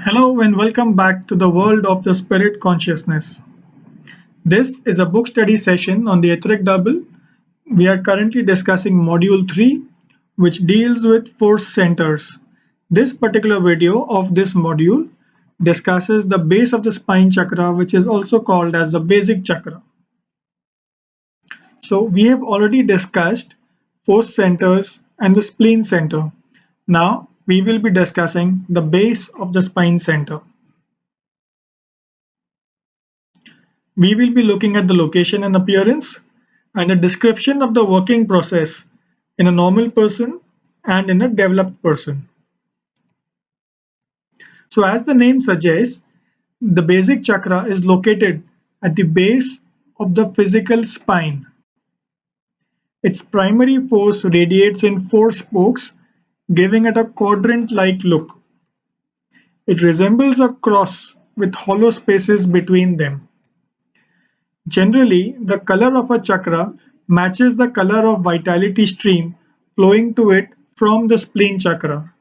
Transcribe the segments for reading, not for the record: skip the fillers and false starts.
Hello and welcome back to the world of the spirit consciousness. This is a book study session on the etheric double. We are currently discussing module 3, which deals with force centers. This particular video of this module discusses the base of the spine chakra, which is also called as the basic chakra. So we have already discussed force centers and the spleen center. Now we will be discussing the base of the spine center. We will be looking at the location and appearance and a description of the working process in a normal person and in a developed person. So as the name suggests, the basic chakra is located at the base of the physical spine. Its primary force radiates in four spokes, giving it a quadrant-like look. It resembles a cross with hollow spaces between them. Generally, the color of a chakra matches the color of vitality stream flowing to it from the spleen chakra.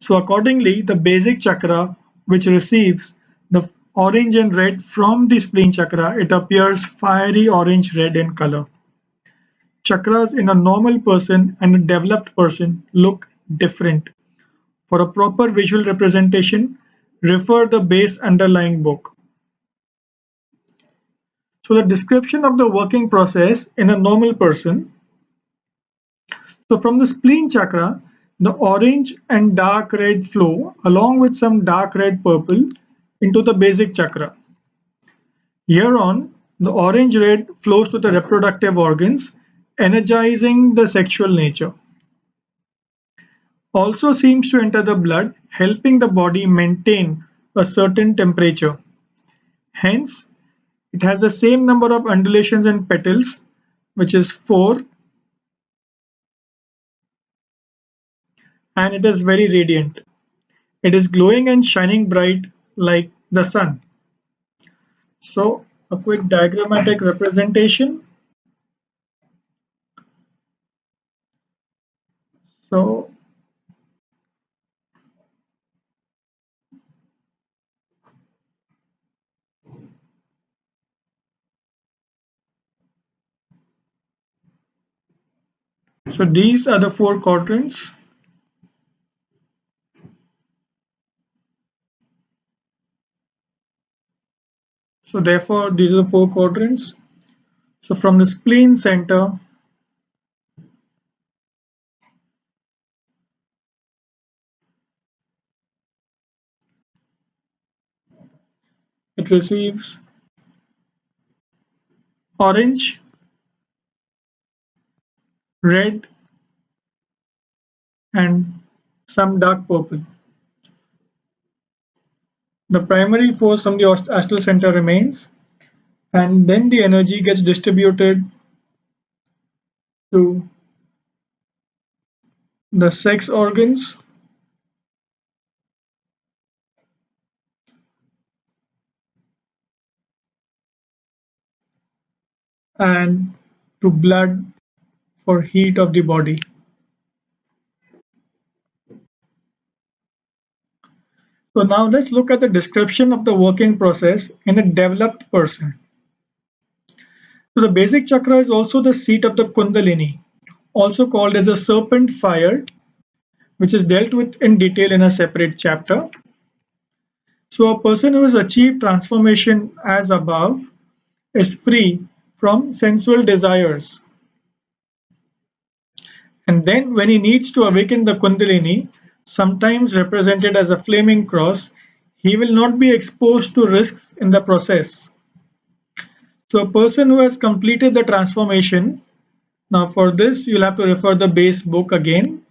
So accordingly, the basic chakra, which receives the orange and red from the spleen chakra, it appears fiery orange-red in color. Chakras in a normal person and a developed person look different. For a proper visual representation, refer the base underlying book. So the description of the working process in a normal person. So from the spleen chakra, the orange and dark red flow along with some dark red purple into the basic chakra. Here on, the orange red flows to the reproductive organs, energizing the sexual nature. Also seems to enter the blood, helping the body maintain a certain temperature. Hence, it has the same number of undulations and petals, which is 4, and it is very radiant. It is glowing and shining bright like the sun. So, a quick diagrammatic representation. So, these are the 4 quadrants. So therefore, these are the 4 quadrants. So from the spleen center, it receives orange, red, and some dark purple. The primary force from the astral center remains, and then the energy gets distributed to the sex organs and to blood for heat of the body. So now let's look at the description of the working process in a developed person. So the basic chakra is also the seat of the Kundalini, also called as a serpent fire, which is dealt with in detail in a separate chapter. So a person who has achieved transformation as above is free from sensual desires. And then when he needs to awaken the Kundalini, sometimes represented as a flaming cross, he will not be exposed to risks in the process. So a person who has completed the transformation, now for this you'll have to refer the base book again.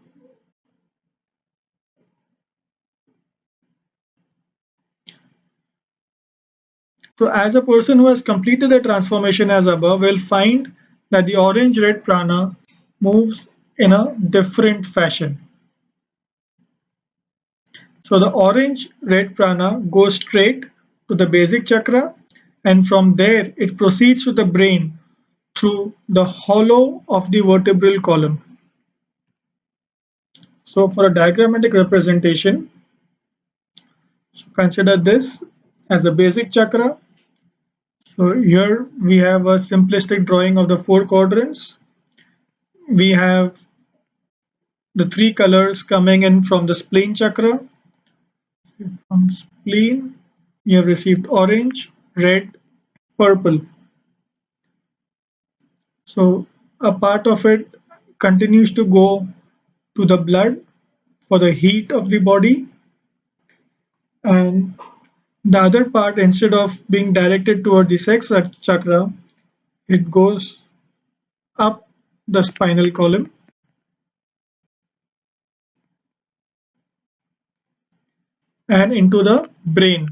So as a person who has completed the transformation as above, will find that the orange-red prana moves in a different fashion. So the orange-red prana goes straight to the basic chakra, and from there it proceeds to the brain through the hollow of the vertebral column. So for a diagrammatic representation, So consider this as a basic chakra. So here we have a simplistic drawing of the four quadrants. We have the three colors coming in from the spleen chakra. From spleen, you have received orange, red, purple. So a part of it continues to go to the blood for the heat of the body, and the other part, instead of being directed toward the sex chakra, it goes up the spinal column and into the brain.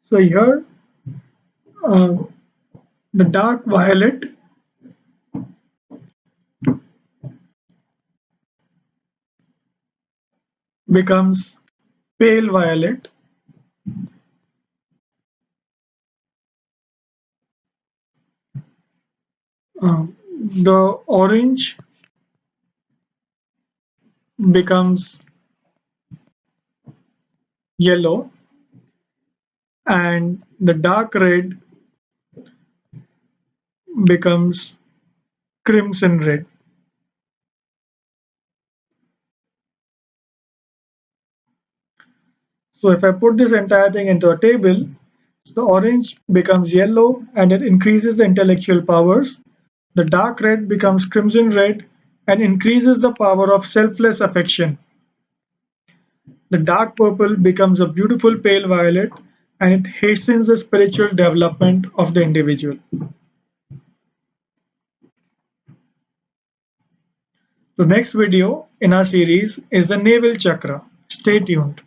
So here, uh, the dark violet becomes pale violet. The orange becomes yellow, and the dark red becomes crimson red. So if I put this entire thing into a table, the orange becomes yellow and it increases the intellectual powers. The dark red becomes crimson red and increases the power of selfless affection. The dark purple becomes a beautiful pale violet and it hastens the spiritual development of the individual. The next video in our series is the navel chakra. Stay tuned.